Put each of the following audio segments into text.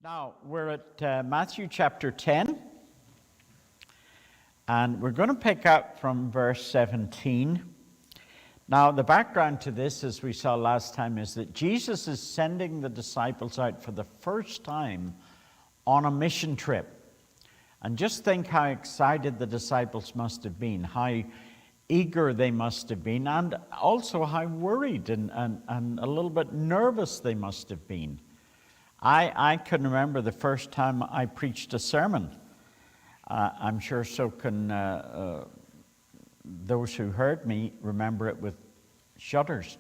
Now, we're at Matthew chapter 10, and we're going to pick up from verse 17. Now, the background to this, as we saw last time, is that Jesus is sending the disciples out for the first time on a mission trip. And just think how excited the disciples must have been, how eager they must have been, and also how worried and a little bit nervous they must have been. I can remember the first time I preached a sermon. I'm sure so can those who heard me remember it with shudders.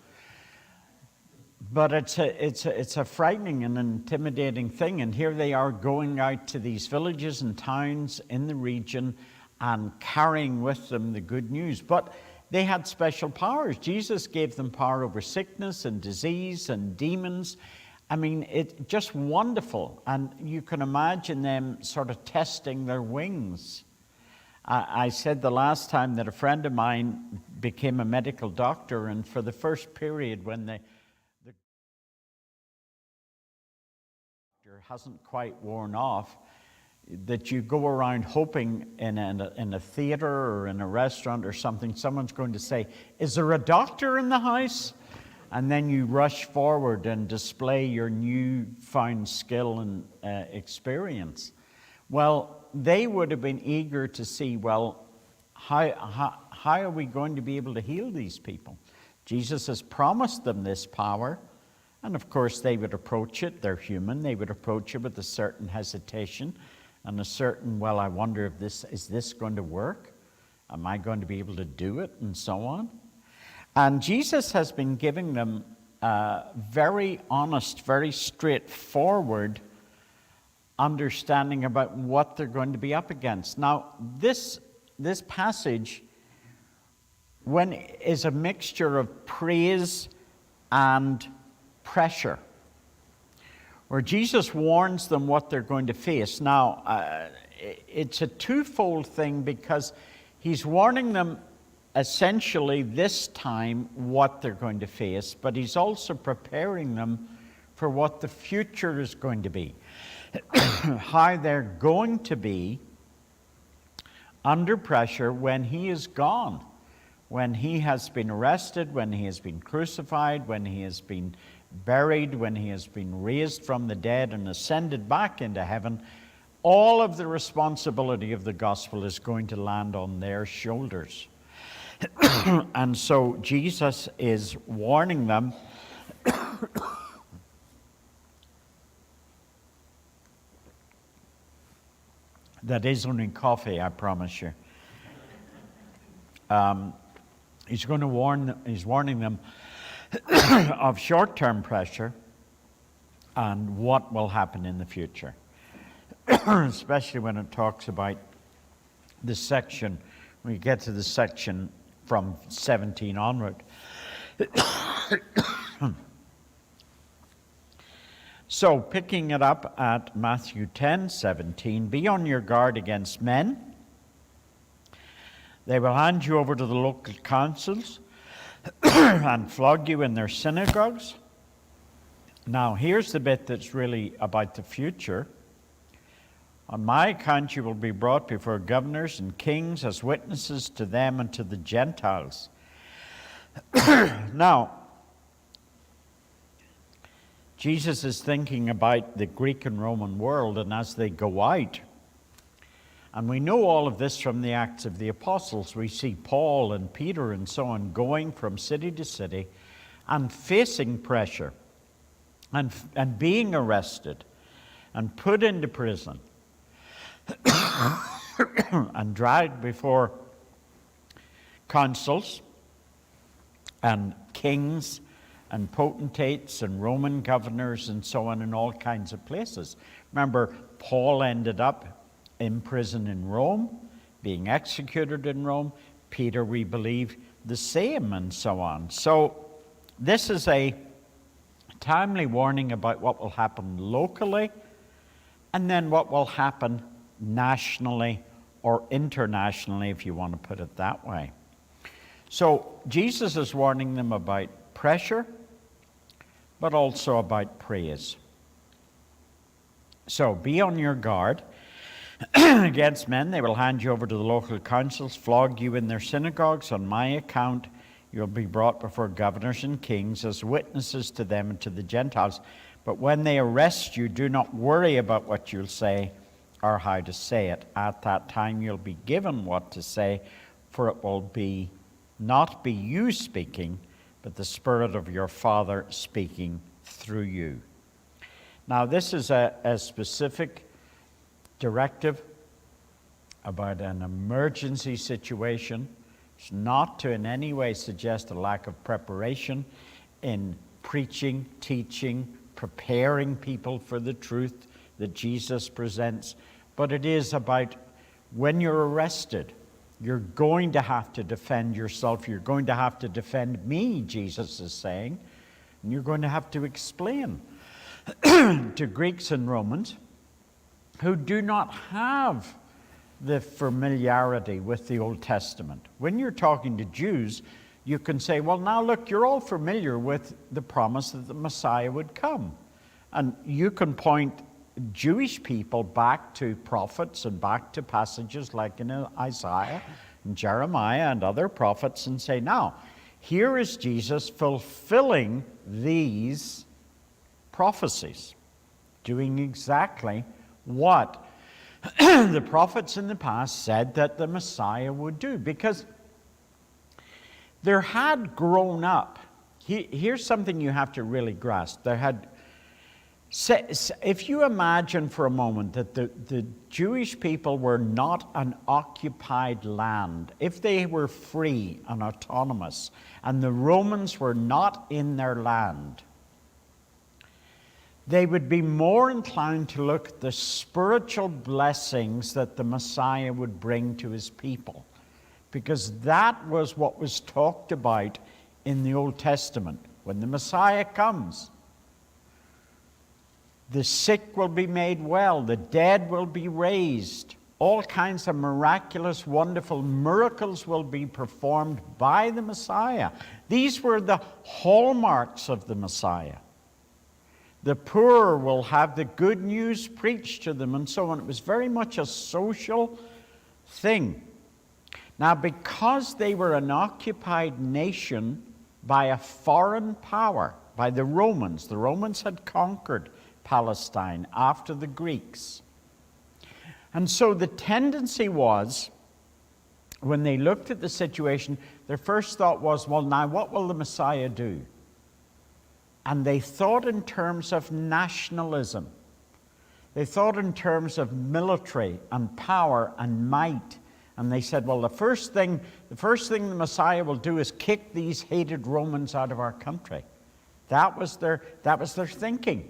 But it's a frightening and intimidating thing. And here they are going out to these villages and towns in the region and carrying with them the good news. But they had special powers. Jesus gave them power over sickness and disease and demons. I mean, it's just wonderful. And you can imagine them sort of testing their wings. I said the last time that a friend of mine became a medical doctor, and for the first period when the doctor hasn't quite worn off, that you go around hoping in a theater or in a restaurant or something, someone's going to say, "Is there a doctor in the house?" And then you rush forward and display your newfound skill and experience. Well, they would have been eager to see, well, how are we going to be able to heal these people? Jesus has promised them this power, and of course they would approach it. They're human. They would approach it with a certain hesitation and a certain, well, I wonder if is this going to work? Am I going to be able to do it? And so on. And Jesus has been giving them very honest, very straightforward understanding about what they're going to be up against. Now, this passage is a mixture of praise and pressure, where Jesus warns them what they're going to face. Now, it's a twofold thing, because he's warning them essentially this time what they're going to face, but he's also preparing them for what the future is going to be. How they're going to be under pressure when he is gone, when he has been arrested, when he has been crucified, when he has been buried, when he has been raised from the dead and ascended back into heaven. All of the responsibility of the gospel is going to land on their shoulders. And so Jesus is warning them that is only coffee, I promise you. He's warning them of short-term pressure and what will happen in the future, especially when it talks about the section. We get to the section from 17 onward. So, picking it up at Matthew 10:17, "Be on your guard against men. They will hand you over to the local councils and flog you in their synagogues." Now, here's the bit that's really about the future. "On my account you will be brought before governors and kings as witnesses to them and to the Gentiles." Now, Jesus is thinking about the Greek and Roman world, and as they go out, and we know all of this from the Acts of the Apostles. We see Paul and Peter and so on going from city to city and facing pressure and being arrested and put into prison and dragged before consuls and kings and potentates and Roman governors and so on in all kinds of places. Remember, Paul ended up in prison in Rome, being executed in Rome. Peter, we believe, the same, and so on. So this is a timely warning about what will happen locally and then what will happen nationally or internationally, if you want to put it that way. So Jesus is warning them about pressure, but also about praise. So be on your guard against men. They will hand you over to the local councils, flog you in their synagogues. On my account, you'll be brought before governors and kings as witnesses to them and to the Gentiles. But when they arrest you, do not worry about what you'll say or how to say it. At that time, you'll be given what to say, for it will not be you speaking, but the Spirit of your Father speaking through you. Now, this is a specific directive about an emergency situation. It's not to in any way suggest a lack of preparation in preaching, teaching, preparing people for the truth that Jesus presents, but it is about when you're arrested, you're going to have to defend yourself. You're going to have to defend me, Jesus is saying, and you're going to have to explain to Greeks and Romans who do not have the familiarity with the Old Testament. When you're talking to Jews, you can say, well, now look, you're all familiar with the promise that the Messiah would come. And you can point Jewish people back to prophets and back to passages like in Isaiah and Jeremiah and other prophets and say, now, here is Jesus fulfilling these prophecies, doing exactly what the prophets in the past said that the Messiah would do. Because there had grown up, here's something you have to really grasp. If you imagine for a moment that the Jewish people were not an occupied land, if they were free and autonomous, and the Romans were not in their land, they would be more inclined to look at the spiritual blessings that the Messiah would bring to his people, because that was what was talked about in the Old Testament. When the Messiah comes, the sick will be made well, the dead will be raised, all kinds of miraculous, wonderful miracles will be performed by the Messiah. These were the hallmarks of the Messiah. The poor will have the good news preached to them and so on. It was very much a social thing. Now, because they were an occupied nation by a foreign power, by the Romans had conquered Palestine after the Greeks. And so the tendency was, when they looked at the situation, their first thought was, well, now what will the Messiah do? And they thought in terms of nationalism. They thought in terms of military and power and might. And they said, well, the first thing the Messiah will do is kick these hated Romans out of our country. That was their thinking.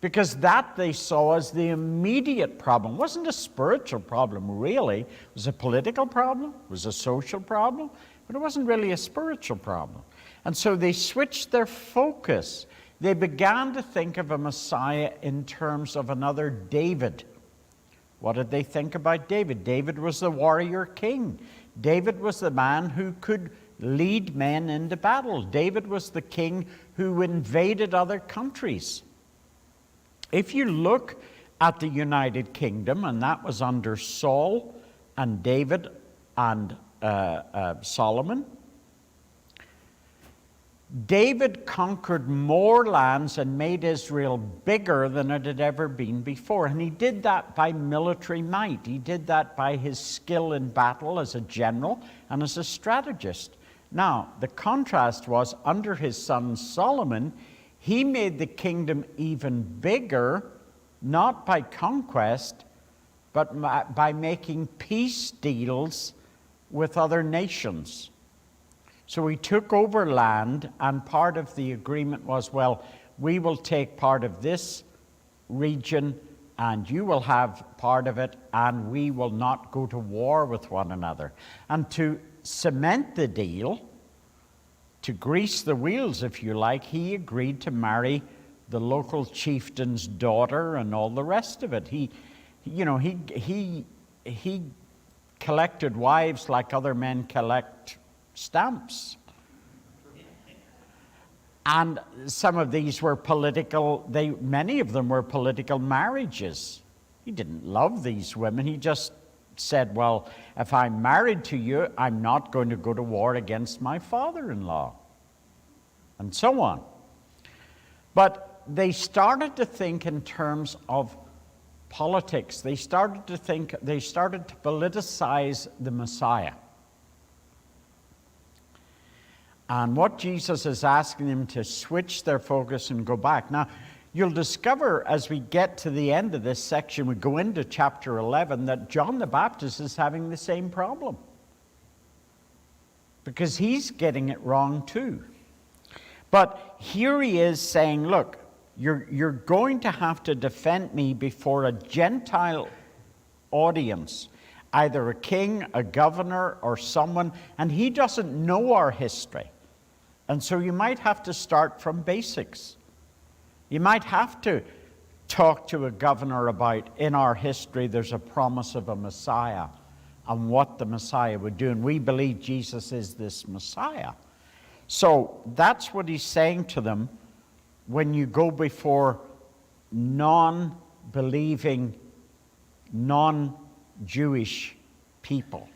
Because that they saw as the immediate problem. It wasn't a spiritual problem, really. It was a political problem. It was a social problem. But it wasn't really a spiritual problem. And so they switched their focus. They began to think of a Messiah in terms of another David. What did they think about David? David was the warrior king. David was the man who could lead men into battle. David was the king who invaded other countries. If you look at the United Kingdom, and that was under Saul and David and Solomon, David conquered more lands and made Israel bigger than it had ever been before. And he did that by military might. He did that by his skill in battle as a general and as a strategist. Now, the contrast was, under his son Solomon, he made the kingdom even bigger, not by conquest, but by making peace deals with other nations. So he took over land, and part of the agreement was, well, we will take part of this region, and you will have part of it, and we will not go to war with one another. And to cement the deal, to grease the wheels, if you like, he agreed to marry the local chieftain's daughter and all the rest of it. He collected wives like other men collect stamps. And some of these were many of them were political marriages. He didn't love these women. He just said, well, if I'm married to you, I'm not going to go to war against my father-in-law, and so on. But they started to think in terms of politics. They started to politicize the Messiah. And what Jesus is asking them to switch their focus and go back. Now, you'll discover as we get to the end of this section, we go into chapter 11, that John the Baptist is having the same problem. Because he's getting it wrong too. But here he is saying, look, you're going to have to defend me before a Gentile audience, either a king, a governor, or someone, and he doesn't know our history. And so you might have to start from basics. You might have to talk to a governor about, in our history, there's a promise of a Messiah and what the Messiah would do. And we believe Jesus is this Messiah. So that's what he's saying to them when you go before non-believing, non-Jewish people.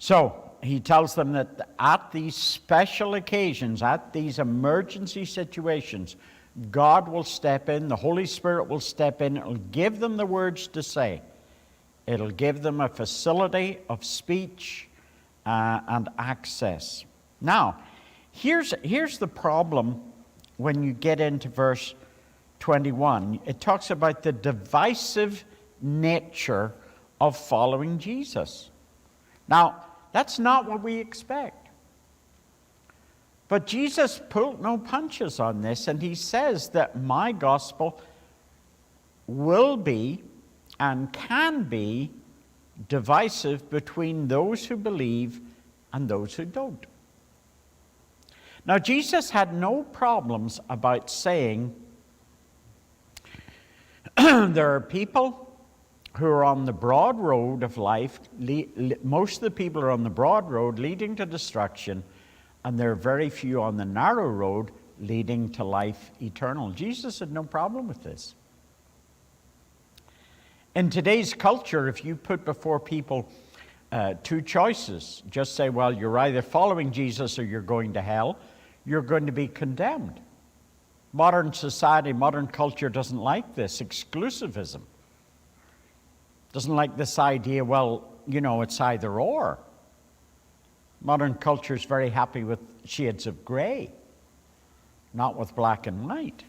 So he tells them that at these special occasions, at these emergency situations, God will step in, the Holy Spirit will step in, it'll give them the words to say. It'll give them a facility of speech and access. Now, here's the problem when you get into verse 21. It talks about the divisive nature of following Jesus. Now, that's not what we expect. But Jesus pulled no punches on this, and he says that my gospel will be and can be divisive between those who believe and those who don't. Now, Jesus had no problems about saying there are people who are on the broad road of life. Most of the people are on the broad road leading to destruction, and there are very few on the narrow road leading to life eternal. Jesus had no problem with this. In today's culture, if you put before people two choices, just say, well, you're either following Jesus or you're going to hell, you're going to be condemned. Modern society, modern culture doesn't like this exclusivism. Doesn't like this idea, well, you know, it's either or. Modern culture is very happy with shades of gray, not with black and white.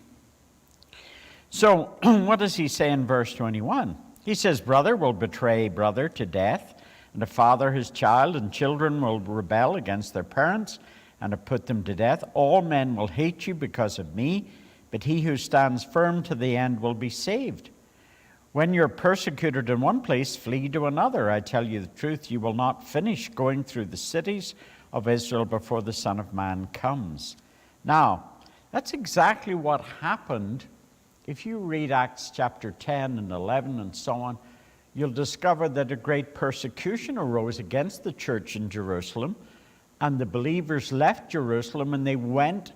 So, what does he say in verse 21? He says, brother will betray brother to death, and a father his child, and children will rebel against their parents and have put them to death. All men will hate you because of me, but he who stands firm to the end will be saved. When you're persecuted in one place, flee to another. I tell you the truth, you will not finish going through the cities of Israel before the Son of Man comes. Now, that's exactly what happened. If you read Acts chapter 10 and 11 and so on, you'll discover that a great persecution arose against the church in Jerusalem, and the believers left Jerusalem and they went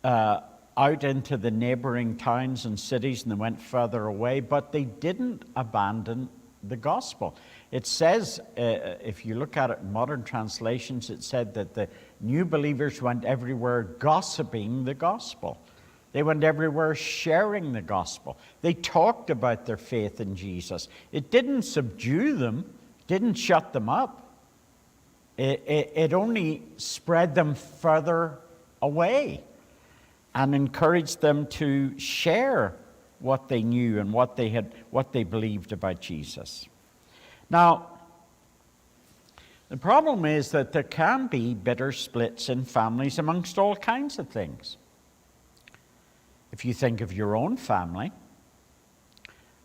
out into the neighboring towns and cities, and they went further away, but they didn't abandon the gospel. It says, if you look at it in modern translations, it said that the new believers went everywhere gossiping the gospel. They went everywhere sharing the gospel. They talked about their faith in Jesus. It didn't subdue them, didn't shut them up. It only spread them further away and encouraged them to share what they knew and what they believed about Jesus. Now, the problem is that there can be bitter splits in families amongst all kinds of things. If you think of your own family,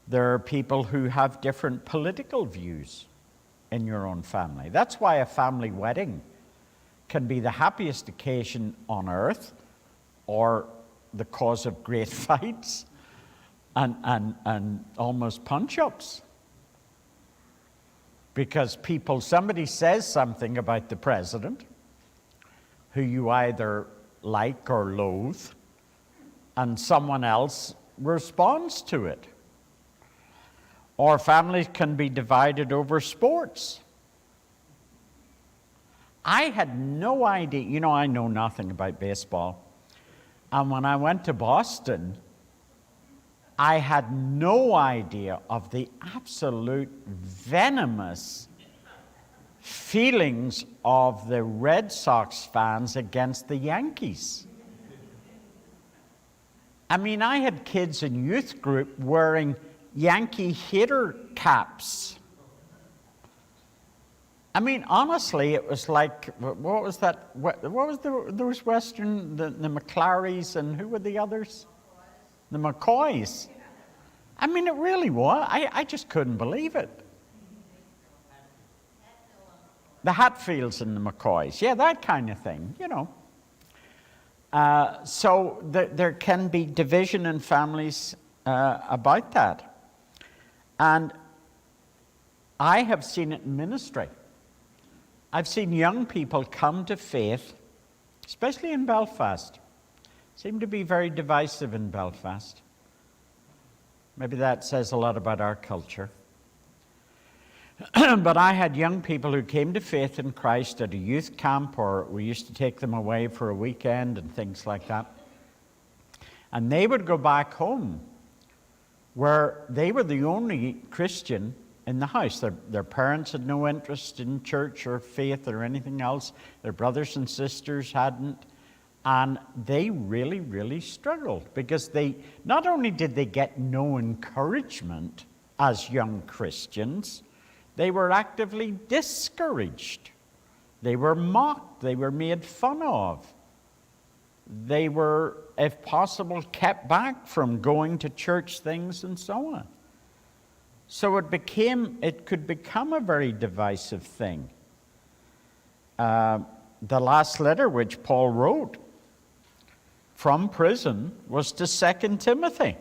there are people who have different political views in your own family. That's why a family wedding can be the happiest occasion on earth, or the cause of great fights and almost punch-ups. Because somebody says something about the president, who you either like or loathe, and someone else responds to it. Or families can be divided over sports. I had no idea, I know nothing about baseball. And when I went to Boston, I had no idea of the absolute venomous feelings of the Red Sox fans against the Yankees. I mean, I had kids in youth group wearing Yankee hater caps. I mean, honestly, it was like, what was that? What was those Western, the McClarys, and who were the others? The McCoys. I mean, it really was. I just couldn't believe it. The Hatfields and the McCoys. Yeah, that kind of thing, So there can be division in families about that. And I have seen it in ministry. I've seen young people come to faith, especially in Belfast. Seem to be very divisive in Belfast. Maybe that says a lot about our culture. But I had young people who came to faith in Christ at a youth camp, or we used to take them away for a weekend and things like that. And they would go back home where they were the only Christian in the house. Their parents had no interest in church or faith or anything else. Their brothers and sisters hadn't. And they really, really struggled because not only did they get no encouragement as young Christians, they were actively discouraged. They were mocked. They were made fun of. They were, if possible, kept back from going to church things and so on. So it could become a very divisive thing. The last letter which Paul wrote from prison was to 2 Timothy.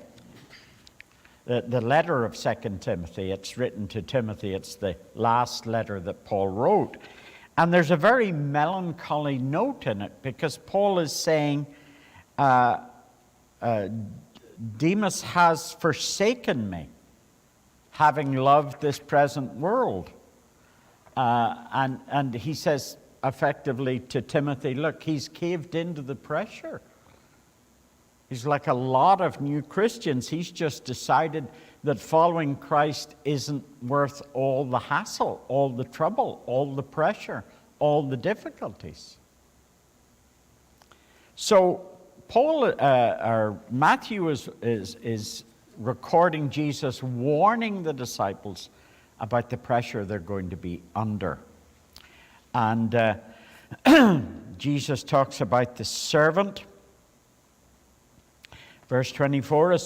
The letter of 2 Timothy, it's written to Timothy. It's the last letter that Paul wrote. And there's a very melancholy note in it because Paul is saying, Demas has forsaken me, having loved this present world. And he says effectively to Timothy, look, he's caved into the pressure. He's like a lot of new Christians. He's just decided that following Christ isn't worth all the hassle, all the trouble, all the pressure, all the difficulties. So Matthew is recording Jesus warning the disciples about the pressure they're going to be under. And Jesus talks about the servant. Verse 24, a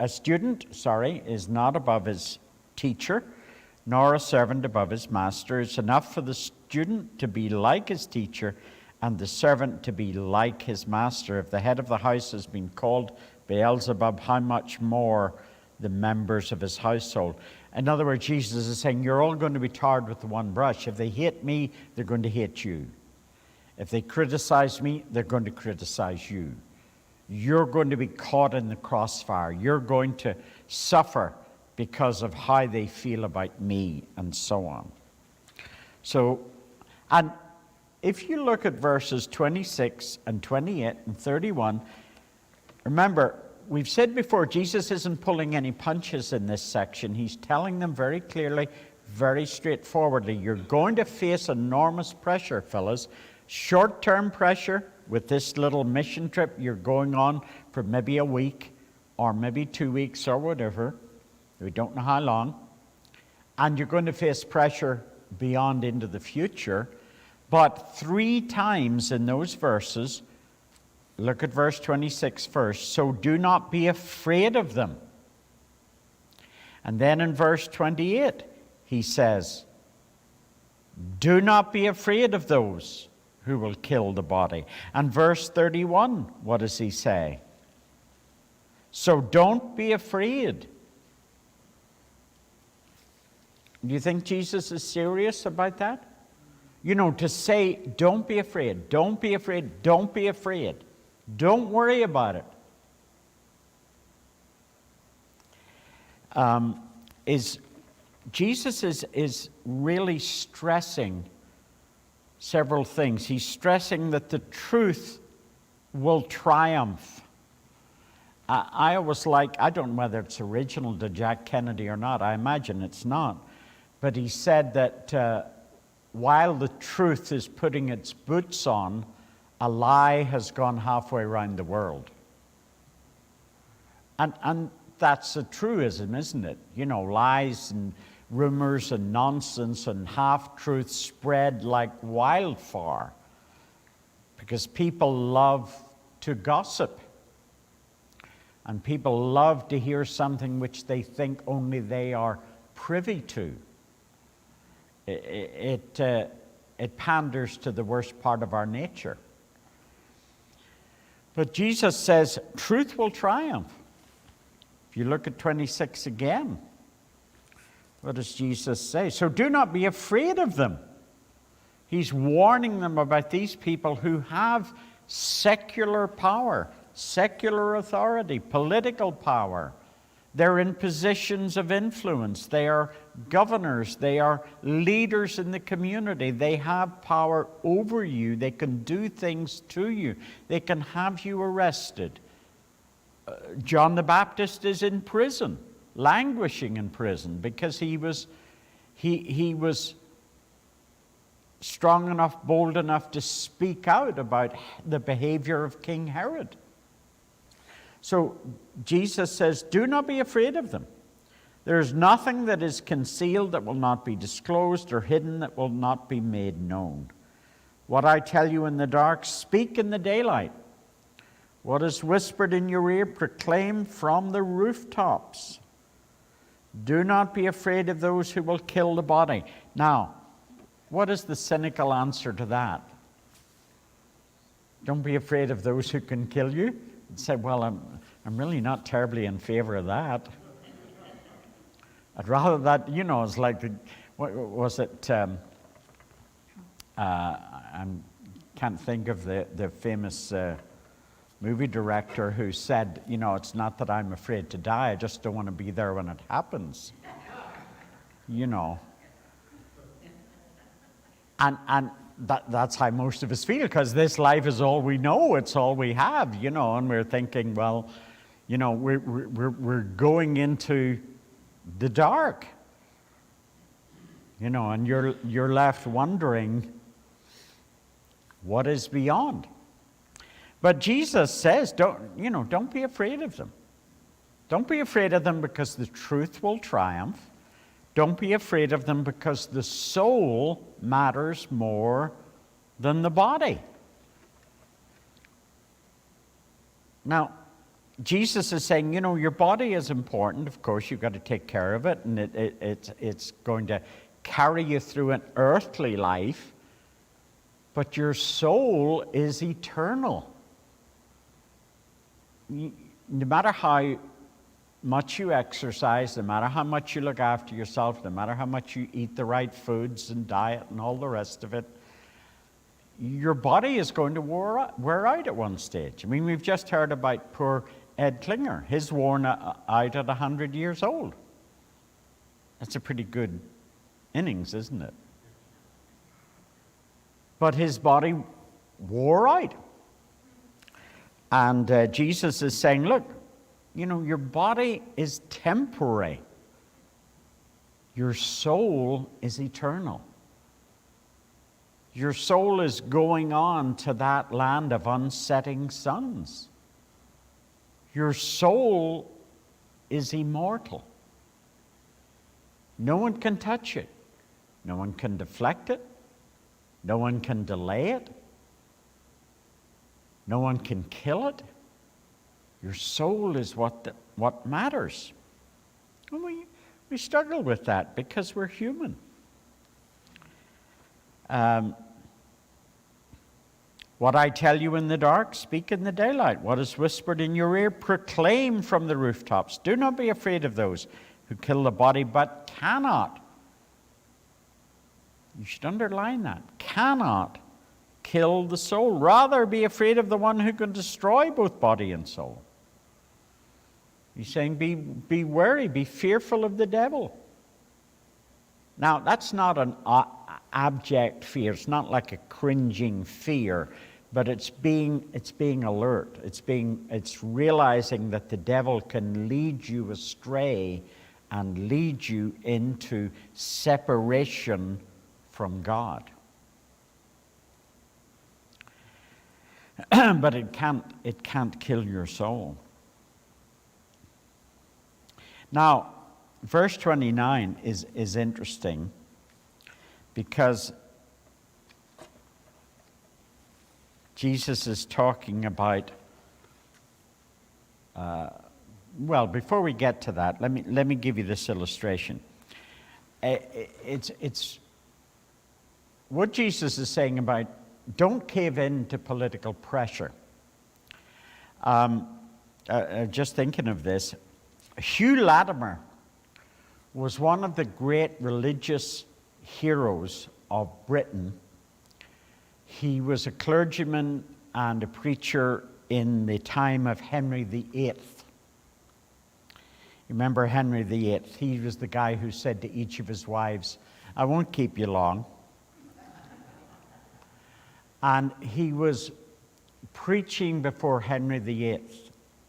student is not above his teacher, nor a servant above his master. It's enough for the student to be like his teacher and the servant to be like his master. If the head of the house has been called Beelzebub, how much more the members of his household? In other words, Jesus is saying, you're all going to be tarred with the one brush. If they hate me, they're going to hate you. If they criticize me, they're going to criticize you. You're going to be caught in the crossfire. You're going to suffer because of how they feel about me, and so on. So, and if you look at verses 26 and 28 and 31, remember, we've said before, Jesus isn't pulling any punches in this section. He's telling them very clearly, very straightforwardly, you're going to face enormous pressure, fellas. Short-term pressure with this little mission trip you're going on for maybe a week or maybe 2 weeks or whatever. We don't know how long. And you're going to face pressure beyond into the future. But 3 times in those verses, look at verse 26 first. So do not be afraid of them. And then in verse 28, he says, do not be afraid of those who will kill the body. And verse 31, what does he say? So don't be afraid. Do you think Jesus is serious about that? To say, don't be afraid, don't be afraid, don't be afraid. Don't worry about it. Jesus is really stressing several things. He's stressing that the truth will triumph. I always I don't know whether it's original to Jack Kennedy or not. I imagine it's not. But he said that while the truth is putting its boots on, a lie has gone halfway around the world. And that's a truism, isn't it? Lies and rumors and nonsense and half-truths spread like wildfire because people love to gossip. And people love to hear something which they think only they are privy to. It panders to the worst part of our nature. But Jesus says, truth will triumph. If you look at 26 again, what does Jesus say? So do not be afraid of them. He's warning them about these people who have secular power, secular authority, political power. They're in positions of influence. They are governors. They are leaders in the community. They have power over you. They can do things to you. They can have you arrested. John the Baptist is in prison, languishing in prison, because he was strong enough, bold enough to speak out about the behavior of King Herod. So Jesus says, do not be afraid of them. There is nothing that is concealed that will not be disclosed, or hidden that will not be made known. What I tell you in the dark, speak in the daylight. What is whispered in your ear, proclaim from the rooftops. Do not be afraid of those who will kill the body. Now, what is the cynical answer to that? Don't be afraid of those who can kill you. And say, well, I'm really not terribly in favor of that. I'd rather that, it's like, what was it? I can't think of the famous movie director who said, it's not that I'm afraid to die, I just don't want to be there when it happens. And that's how most of us feel, because this life is all we know, it's all we have, and we're thinking, well, we're going into the dark, and you're left wondering what is beyond. But Jesus says, don't be afraid of them. Don't be afraid of them because the truth will triumph. Don't be afraid of them because the soul matters more than the body. Now, Jesus is saying, your body is important. Of course, you've got to take care of it, and it's going to carry you through an earthly life. But your soul is eternal. No matter how much you exercise, no matter how much you look after yourself, no matter how much you eat the right foods and diet and all the rest of it, your body is going to wear out at one stage. I mean, we've just heard about poor Ed Klinger. His worn out at 100 years old. That's a pretty good innings, isn't it? But his body wore out. And Jesus is saying, look, your body is temporary. Your soul is eternal. Your soul is going on to that land of unsetting suns. Your soul is immortal. No one can touch it. No one can deflect it. No one can delay it. No one can kill it. Your soul is what matters. And we struggle with that because we're human. What I tell you in the dark, speak in the daylight. What is whispered in your ear, proclaim from the rooftops. Do not be afraid of those who kill the body but cannot You should underline that. Cannot kill the soul. Rather be afraid of the one who can destroy both body and soul. He's saying be wary, be fearful of the devil. Now, that's not an abject fear. It's not like a cringing fear, but it's being alert. It's realizing that the devil can lead you astray and lead you into separation from God. But it can't kill your soul. Now, verse 29 is interesting because Jesus is talking about, well, before we get to that, let me give you this illustration. It's what Jesus is saying about don't cave in to political pressure. Just thinking of this, Hugh Latimer was one of the great religious heroes of Britain. He was a clergyman and a preacher in the time of Henry VIII. Remember Henry VIII? He was the guy who said to each of his wives, "I won't keep you long." And he was preaching before Henry VIII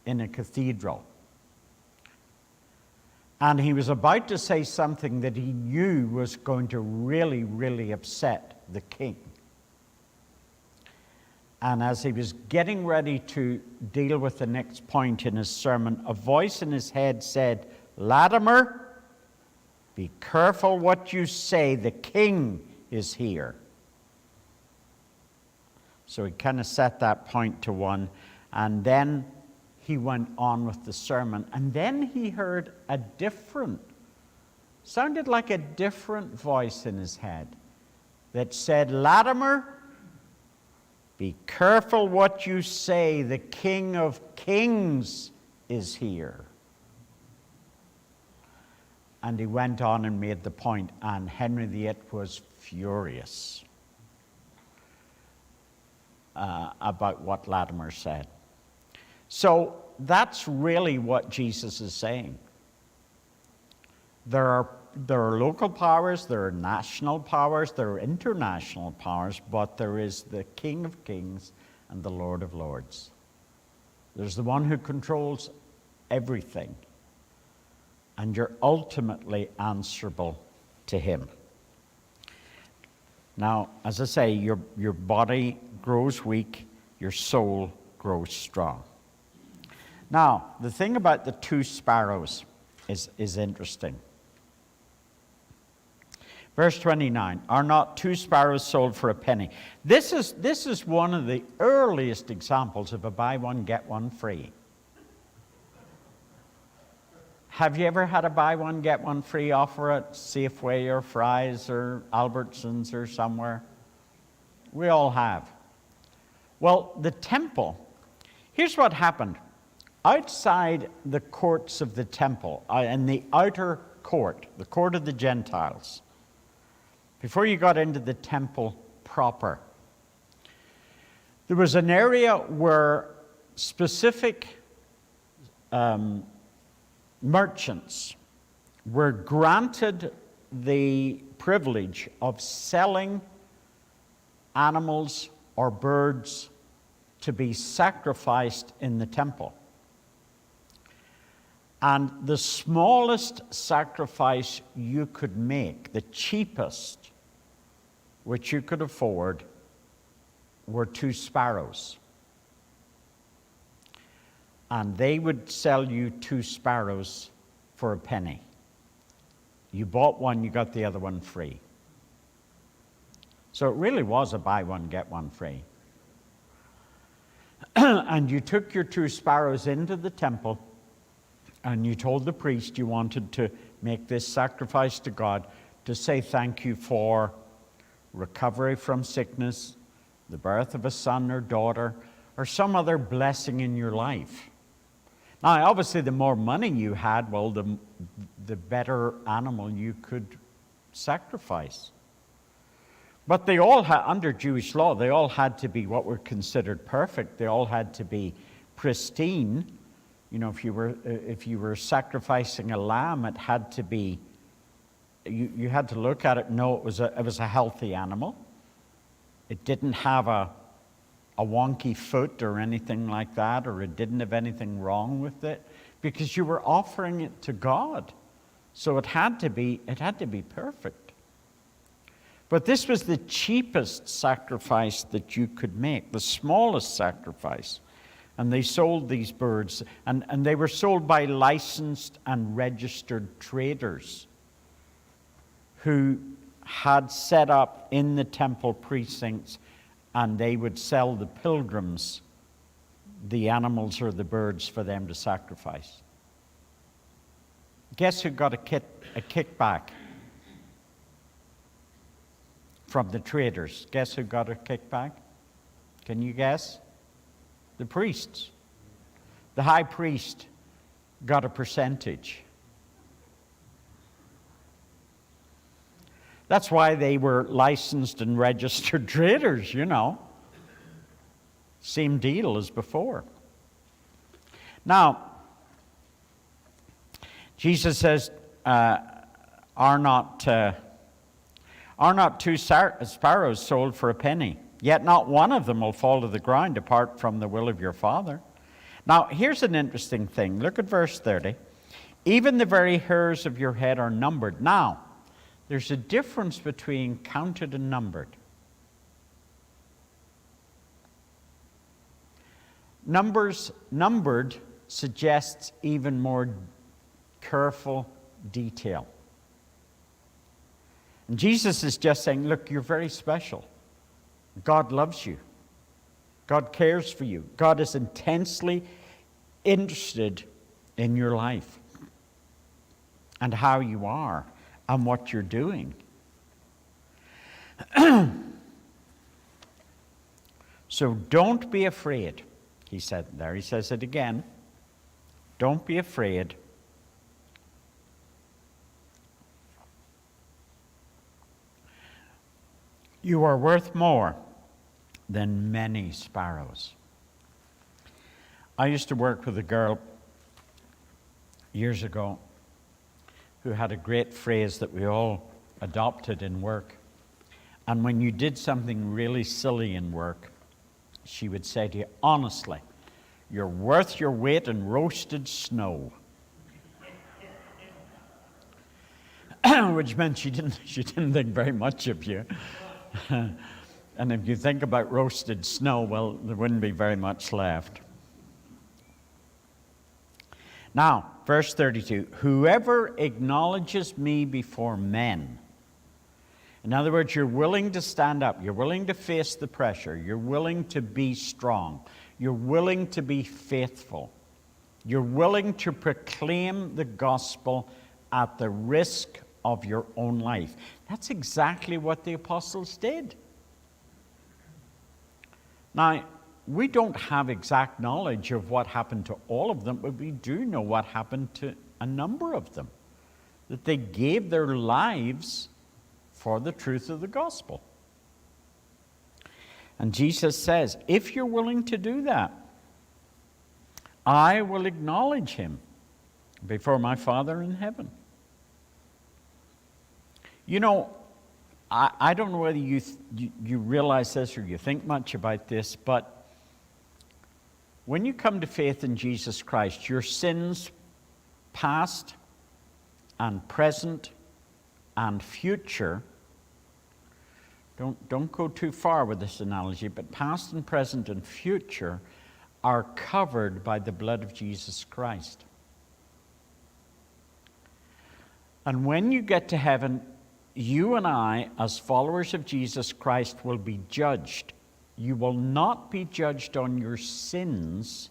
in a cathedral. And he was about to say something that he knew was going to really, really upset the king. And as he was getting ready to deal with the next point in his sermon, a voice in his head said, "Latimer, be careful what you say. The king is here." So he kind of set that point to one, and then he went on with the sermon. And then he heard sounded like a different voice in his head that said, "Latimer, be careful what you say. The King of Kings is here." And he went on and made the point, and Henry VIII was furious about what Latimer said. So that's really what Jesus is saying. There are local powers, there are national powers, there are international powers, but there is the King of Kings and the Lord of Lords. There's the one who controls everything, and you're ultimately answerable to him. Now, as I say, your body grows weak, your soul grows strong. Now, the thing about the two sparrows is interesting. Verse 29, "Are not two sparrows sold for a penny?" This is one of the earliest examples of a buy one, get one free. Have you ever had a buy one, get one free offer at Safeway or Fry's or Albertsons or somewhere? We all have. Well, the temple, here's what happened. Outside the courts of the temple, in the outer court, the court of the Gentiles, before you got into the temple proper, there was an area where specific merchants were granted the privilege of selling animals or birds to be sacrificed in the temple. And the smallest sacrifice you could make, the cheapest which you could afford, were 2 sparrows. And they would sell you 2 sparrows for a penny. You bought one, you got the other one free. So it really was a buy one, get one free. And you took your 2 sparrows into the temple, and you told the priest you wanted to make this sacrifice to God to say thank you for recovery from sickness, the birth of a son or daughter, or some other blessing in your life. Now, obviously, the more money you had, well, the better animal you could sacrifice. But they all had, under Jewish law, they all had to be what were considered perfect. They all had to be pristine. You know, if you were sacrificing a lamb, it had to be, you had to look at it and know it was a healthy animal. It didn't have a wonky foot or anything like that, or it didn't have anything wrong with it, because you were offering it to God. So it had to be perfect. But this was the cheapest sacrifice that you could make, the smallest sacrifice. And they sold these birds, and they were sold by licensed and registered traders who had set up in the temple precincts, and they would sell the pilgrims the animals or the birds for them to sacrifice. Guess who got a kickback from the traders? Guess who got a kickback? Can you guess? The priests. The high priest got a percentage. That's why they were licensed and registered traders, you know. Same deal as before. Now, Jesus says, are not two sparrows sold for a penny? Yet not one of them will fall to the ground apart from the will of your Father. Now, here's an interesting thing. Look at verse 30. Even the very hairs of your head are numbered. Now, there's a difference between counted and numbered. Numbered suggests even more careful detail. And Jesus is just saying, look, you're very special. God loves you. God cares for you. God is intensely interested in your life and how you are and what you're doing. So don't be afraid, he said there. He says it again. Don't be afraid. You are worth more than many sparrows. I used to work with a girl years ago who had a great phrase that we all adopted in work. And when you did something really silly in work, she would say to you, honestly, you're worth your weight in roasted snow. Which meant she didn't think very much of you. And if you think about roasted snow, well, there wouldn't be very much left. Now, verse 32, whoever acknowledges me before men. In other words, you're willing to stand up. You're willing to face the pressure. You're willing to be strong. You're willing to be faithful. You're willing to proclaim the gospel at the risk of your own life. That's exactly what the apostles did. Now, we don't have exact knowledge of what happened to all of them, but we do know what happened to a number of them. That they gave their lives for the truth of the gospel. And Jesus says, if you're willing to do that, I will acknowledge him before my Father in heaven. You know, I don't know whether you realize this or you think much about this, but when you come to faith in Jesus Christ, your sins past and present and future, don't go too far with this analogy, but past and present and future are covered by the blood of Jesus Christ. And when you get to heaven, you and I, as followers of Jesus Christ, will be judged. You will not be judged on your sins,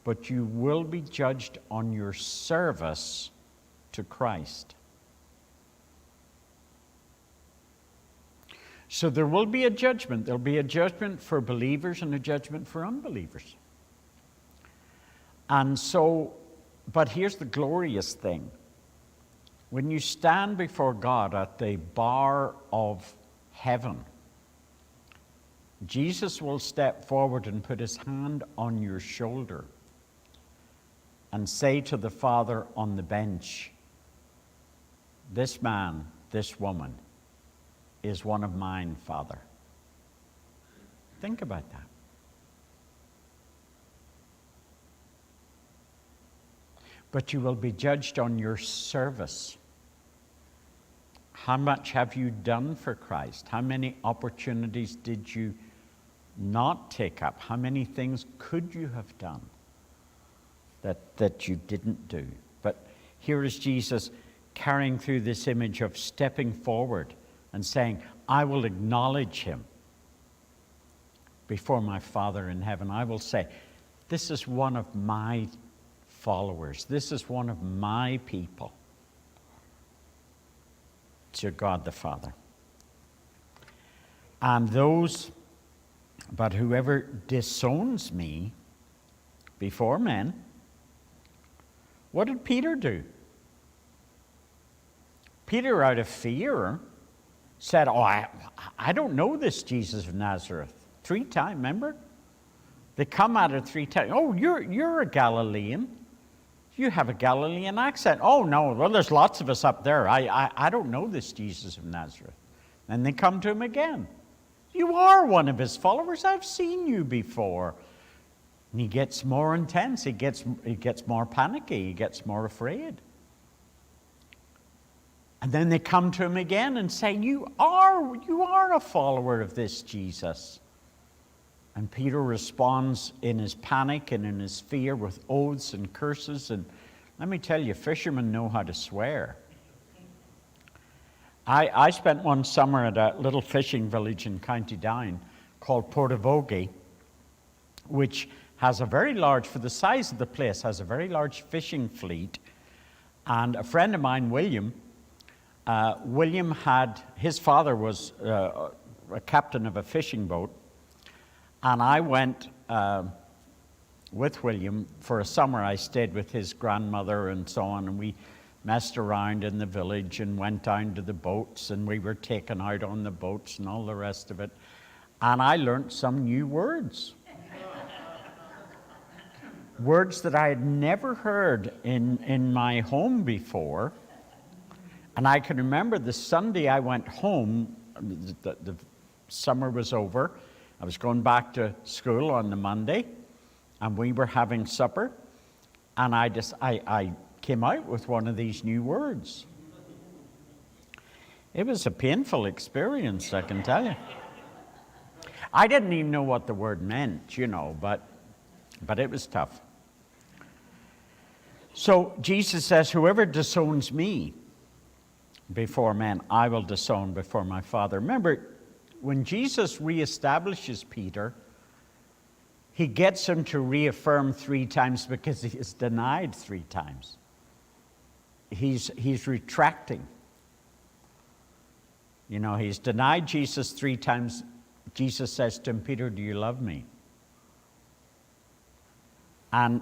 but you will be judged on your service to Christ. So there will be a judgment. There'll be a judgment for believers and a judgment for unbelievers. And so, but here's the glorious thing. When you stand before God at the bar of heaven, Jesus will step forward and put his hand on your shoulder and say to the Father on the bench, this man, this woman is one of mine, Father. Think about that. But you will be judged on your service. How much have you done for Christ? How many opportunities did you not take up? How many things could you have done that you didn't do? But here is Jesus carrying through this image of stepping forward and saying, I will acknowledge him before my Father in heaven. I will say, this is one of my followers. This is one of my people. To God the Father. And but whoever disowns me before men, what did Peter do? Peter, out of fear, said, I don't know this Jesus of Nazareth. 3 times, remember? They come at it 3 times. Oh, you're a Galilean. You have a Galilean accent. Oh, no, well, there's lots of us up there. I don't know this Jesus of Nazareth. And they come to him again. You are one of his followers. I've seen you before. And he gets more intense. He gets more panicky. He gets more afraid. And then they come to him again and say, you are a follower of this Jesus. And Peter responds in his panic and in his fear with oaths and curses. And let me tell you, fishermen know how to swear. I spent one summer at a little fishing village in County Down called Portavogie, which has a very large, for the size of the place, has a very large fishing fleet. And a friend of mine, William had, his father was a captain of a fishing boat. And I went with William for a summer. I stayed with his grandmother and so on, and we messed around in the village and went down to the boats, and we were taken out on the boats and all the rest of it. And I learned some new words. Words that I had never heard in my home before. And I can remember the Sunday I went home, the summer was over. I was going back to school on the Monday, and we were having supper, and I came out with one of these new words. It was a painful experience, I can tell you. I didn't even know what the word meant, but it was tough. So Jesus says, whoever disowns me before men, I will disown before my Father. Remember, when Jesus reestablishes Peter, he gets him to reaffirm 3 times because he is denied 3 times. He's retracting. He's denied Jesus 3 times. Jesus says to him, Peter, do you love me? And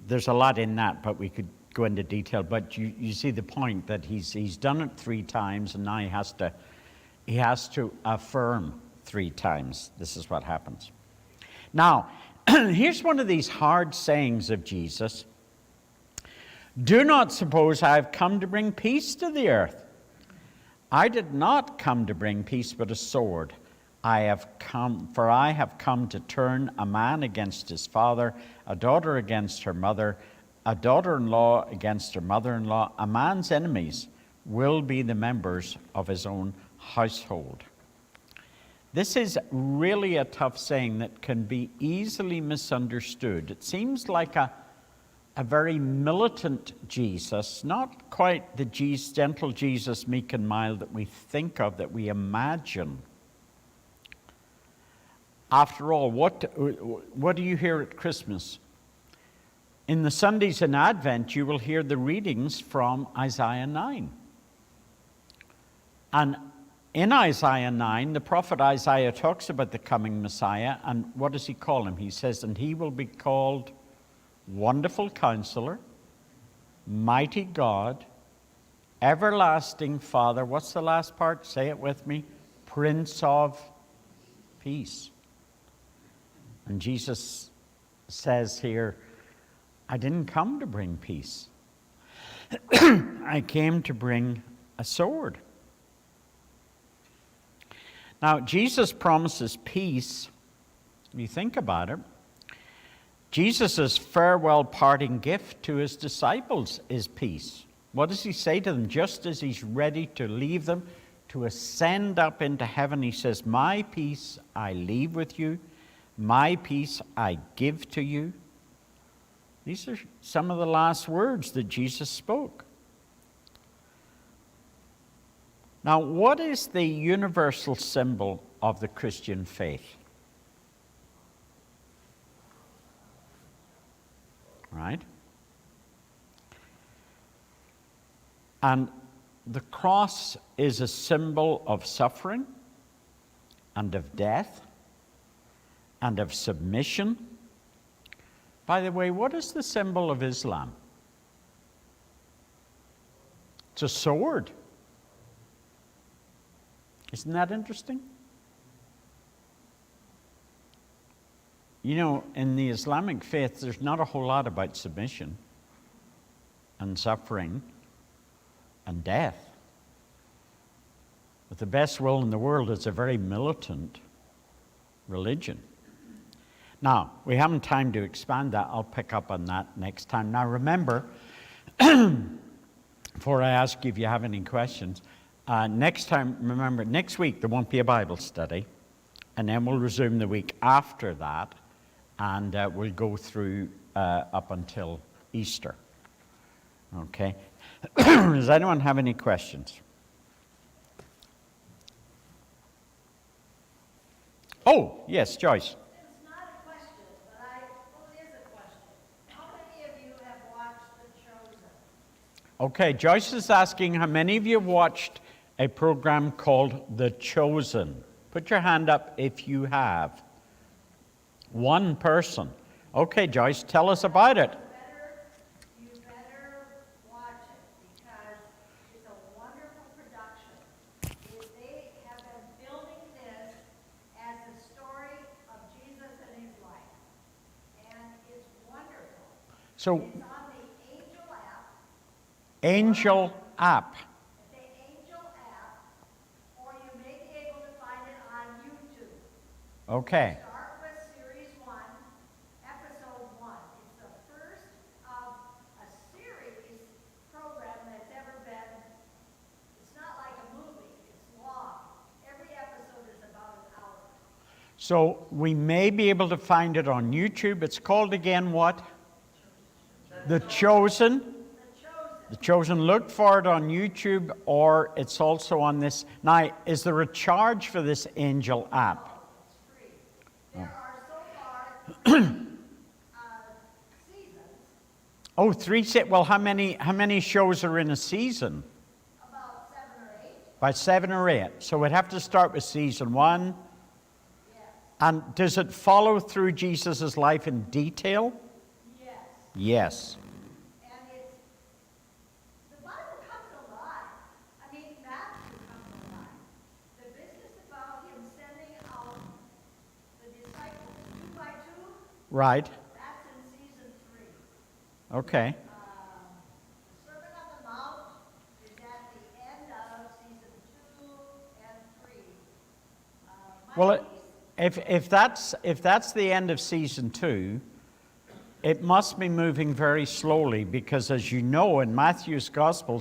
there's a lot in that, but we could go into detail. But you see the point that he's done it 3 times, and now he has to affirm 3 times. This is what happens. Now, here's one of these hard sayings of Jesus. Do not suppose I have come to bring peace to the earth. I did not come to bring peace, but a sword. I have come to turn a man against his father, a daughter against her mother, a daughter-in-law against her mother-in-law. A man's enemies will be the members of his own household. This is really a tough saying that can be easily misunderstood. It seems like a very militant Jesus, not quite the gentle Jesus, meek and mild that we think of, that we imagine. After all, what do you hear at Christmas? In the Sundays in Advent, you will hear the readings from Isaiah 9. And in Isaiah 9, the prophet Isaiah talks about the coming Messiah, and what does he call him? He says, and he will be called Wonderful Counselor, Mighty God, Everlasting Father. What's the last part? Say it with me. Prince of Peace. And Jesus says here, I didn't come to bring peace. I came to bring a sword. Now, Jesus promises peace. If you think about it, Jesus' farewell parting gift to his disciples is peace. What does he say to them? Just as he's ready to leave them, to ascend up into heaven, he says, my peace I leave with you. My peace I give to you. These are some of the last words that Jesus spoke. Now, what is the universal symbol of the Christian faith? Right? And the cross is a symbol of suffering and of death and of submission. By the way, what is the symbol of Islam? It's a sword. Isn't that interesting? You know, in the Islamic faith, there's not a whole lot about submission and suffering and death. With the best will in the world, it's a very militant religion. Now, we haven't time to expand that. I'll pick up on that next time. Now, remember, before I ask you if you have any questions, next time, remember, next week there won't be a Bible study, and then we'll resume the week after that, and we'll go through up until Easter. Okay? Does anyone have any questions? Oh, yes, Joyce. It's not a question, but it is a question. How many of you have watched The Chosen? Okay, Joyce is asking how many of you have watched a program called The Chosen. Put your hand up if you have. One person. Okay, Joyce, tell us about it. You better watch it because it's a wonderful production. They have been building this as a story of Jesus and his life. And it's wonderful. So, It's on the Angel app. Angel app. The Angel app, or you may be able to find it on YouTube. Okay. Start with Series 1, Episode 1. It's the first of a series program that's ever been. It's not like a movie, it's long. Every episode is about an hour. So we may be able to find it on YouTube. It's called again what? The Chosen. The Chosen. Look for it on YouTube, or it's also on this. Now, is there a charge for this Angel app? There are so far seasons, Oh, well, how many shows are in a season? about 7 or 8. By 7 or 8. So we'd have to start with season 1. Yes. And does it follow through Jesus' life in detail? Yes. Yes. And the Bible comes alive. I mean, Matthew comes alive. The business about him sending out the disciples 2 by 2, Right. that's in season 3. Okay. The Sermon on the Mount is at the end of season 2 and 3. Well, if that's the end of season 2, it must be moving very slowly, because as you know, in Matthew's Gospel,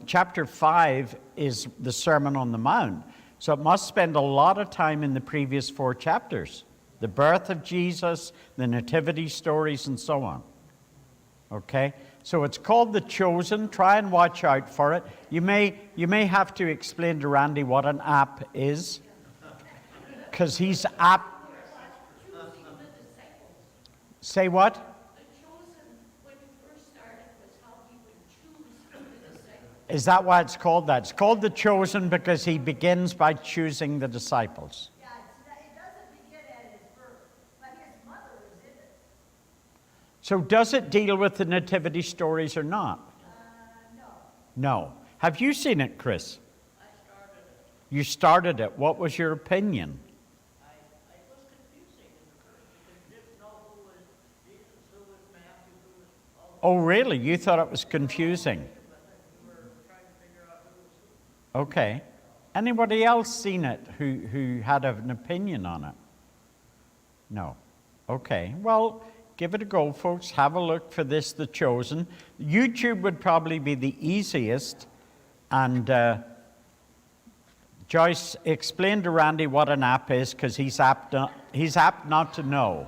chapter 5 is the Sermon on the Mount. So it must spend a lot of time in the previous 4 chapters. The birth of Jesus, the nativity stories, and so on. Okay? So it's called The Chosen. Try and watch out for it. You may have to explain to Randy what an app is, because he's app. Say what? The Chosen, when you first started, was how he would choose the disciples. Is that why it's called that? It's called The Chosen because he begins by choosing the disciples. Yeah, it doesn't begin at his birth, but his mother is in it. So does it deal with the nativity stories or not? No. No. Have you seen it, Chris? I started it. You started it. What was your opinion? It was confusing in the first because you didn't know who was Jesus, who was Matthew, who was all Oh, really? You thought it was confusing? but then we were trying to figure out who was who. Okay. Anybody else seen it who had an opinion on it? No. Okay. Well, give it a go, folks. Have a look for this, The Chosen. YouTube would probably be the easiest. And Joyce, explain to Randy what an app is, because he's apt not to know.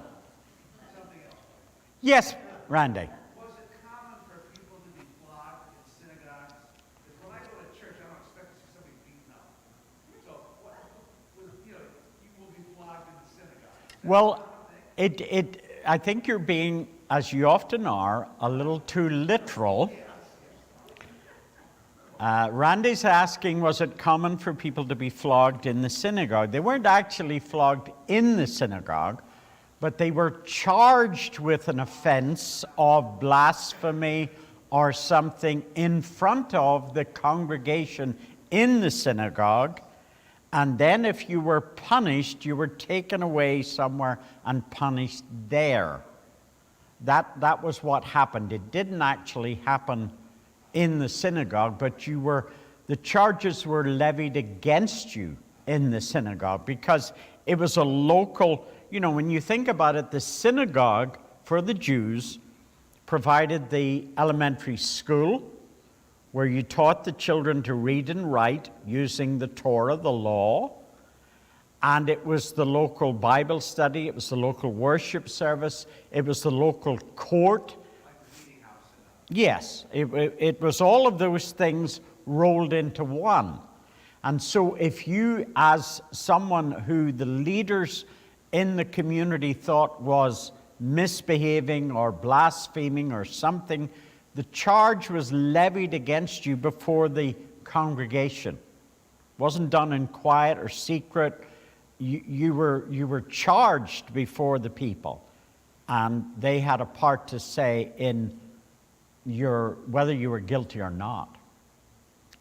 Yes, Randy. Was it common for people to be flogged in synagogues? Because when I go to church, I don't expect to see somebody beaten up. So, you will be flogged in the synagogue. Well, I think you're being, as you often are, a little too literal. Randy's asking, was it common for people to be flogged in the synagogue? They weren't actually flogged in the synagogue, but they were charged with an offense of blasphemy or something in front of the congregation in the synagogue. And then if you were punished, you were taken away somewhere and punished there. That was what happened. It didn't actually happen in the synagogue, but the charges were levied against you in the synagogue because it was a local, when you think about it, the synagogue for the Jews provided the elementary school where you taught the children to read and write using the Torah, the law, and it was the local Bible study, it was the local worship service, it was the local court. Yes, it was all of those things rolled into one. And so if you, as someone who the leaders in the community thought was misbehaving or blaspheming or something, the charge was levied against you before the congregation. It wasn't done in quiet or secret. You were charged before the people, and they had a part to say in whether you were guilty or not.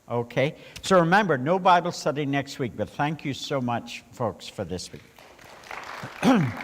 Okay? So remember, no Bible study next week, but thank you so much, folks, for this week.